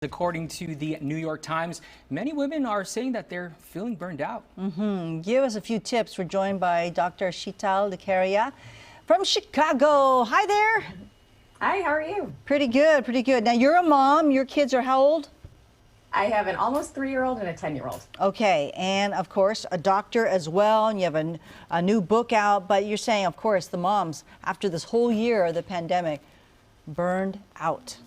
According to the New York Times, many women are saying that they're feeling burned out. Give us a few tips. We're joined by Dr. Untitled from Chicago. Hi there. Hi, how are you? Pretty good, pretty good. Now, you're a mom. Your kids are how old? I have an almost 3-year-old and a 10-year-old. Okay, and of course, a doctor as well, and you have a new book out, but you're saying, of course, the moms, after this whole year of the pandemic, burned out.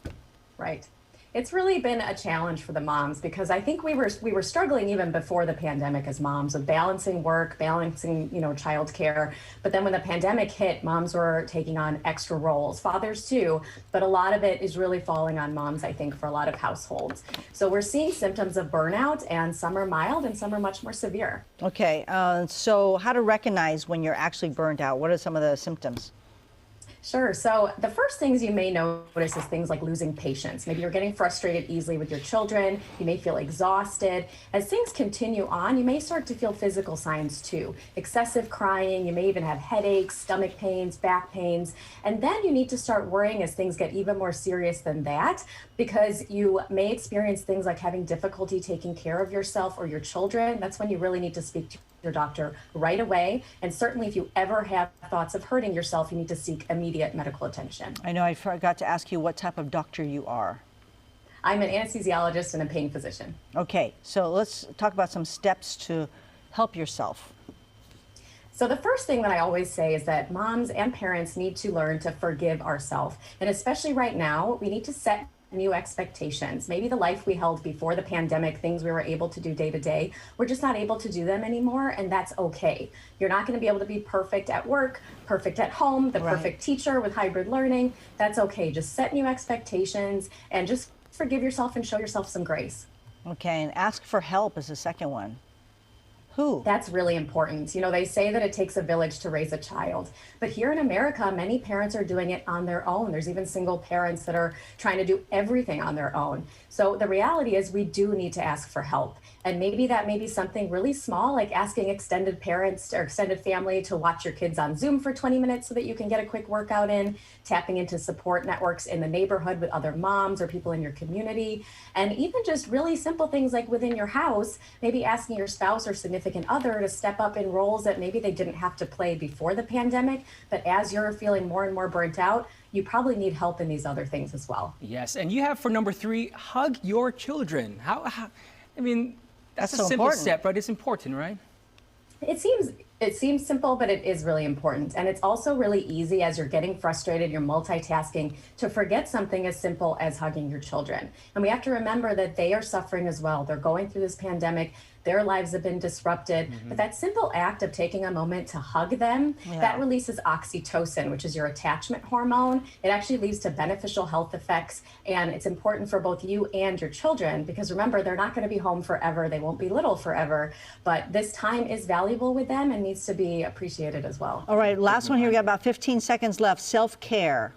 Right. It's really been a challenge for the moms because I think we were struggling even before the pandemic as moms with balancing work, balancing, childcare. But then when the pandemic hit, moms were taking on extra roles, fathers too, but a lot of it is really falling on moms, I think, for a lot of households. So we're seeing symptoms of burnout, and some are mild and some are much more severe. Okay, so how to recognize when you're actually burned out? What are some of the symptoms? Sure. So the first things you may notice is things like losing patience. Maybe you're getting frustrated easily with your children. You may feel exhausted. As things continue on, you may start to feel physical signs too. Excessive crying. You may even have headaches, stomach pains, back pains. And then you need to start worrying as things get even more serious than that, because you may experience things like having difficulty taking care of yourself or your children. That's when you really need to speak to your doctor right away. And certainly if you ever have thoughts of hurting yourself, you need to seek immediate medical attention. I know I forgot to ask you what type of doctor you are. I'm an anesthesiologist and a pain physician. Okay, so let's talk about some steps to help yourself. So the first thing that I always say is that moms and parents need to learn to forgive ourselves. And especially right now, we need to set new expectations. Maybe the life we held before the pandemic, things we were able to do day to day, we're just not able to do them anymore, and that's okay. You're not going to be able to be perfect at work, perfect at home, the perfect teacher with hybrid learning. That's okay. Just set new expectations and just forgive yourself and show yourself some grace. Okay, and ask for help is the second one. Who? That's really important. They say that it takes a village to raise a child. But here in America, many parents are doing it on their own. There's even single parents that are trying to do everything on their own. So the reality is we do need to ask for help. And maybe that may be something really small, like asking extended parents or extended family to watch your kids on Zoom for 20 minutes so that you can get a quick workout in, tapping into support networks in the neighborhood with other moms or people in your community. And even just really simple things like within your house, maybe asking your spouse or significant other to step up in roles that maybe they didn't have to play before the pandemic. But as you're feeling more and more burnt out, you probably need help in these other things as well. Yes, and you have for number 3, hug your children. That's a so simple important. step, but it's important, right? It seems simple, but it is really important. And it's also really easy as you're getting frustrated, you're multitasking, to forget something as simple as hugging your children. And we have to remember that they are suffering as well. They're going through this pandemic. Their lives have been disrupted. But that simple act of taking a moment to hug them, that releases oxytocin, which is your attachment hormone. It actually leads to beneficial health effects. And it's important for both you and your children, because remember, they're not going to be home forever. They won't be little forever. But this time is valuable with them and needs to be appreciated as well. All right, last one here. We got about 15 seconds left. Self-care.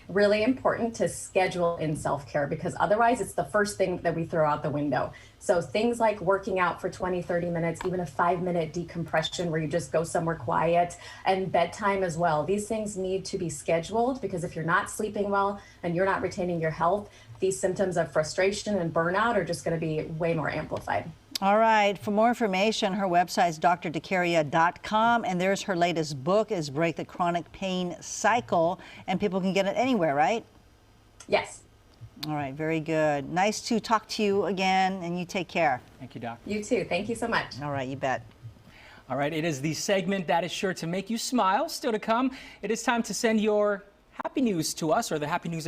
Really important to schedule in self-care, because otherwise it's the first thing that we throw out the window. So things like working out for 20, 30 minutes, even a 5-minute decompression where you just go somewhere quiet, and bedtime as well. These things need to be scheduled, because if you're not sleeping well and you're not retaining your health, these symptoms of frustration and burnout are just going to be way more amplified. All right. For more information, her website is drdekaria.com, and there's her latest book, is Break the Chronic Pain Cycle, and people can get it anywhere, right? Yes. All right. Very good. Nice to talk to you again, and you take care. Thank you, Doc. You too. Thank you so much. All right. You bet. All right, it is the segment that is sure to make you smile. Still to come, it is time to send your happy news to us, or the happy news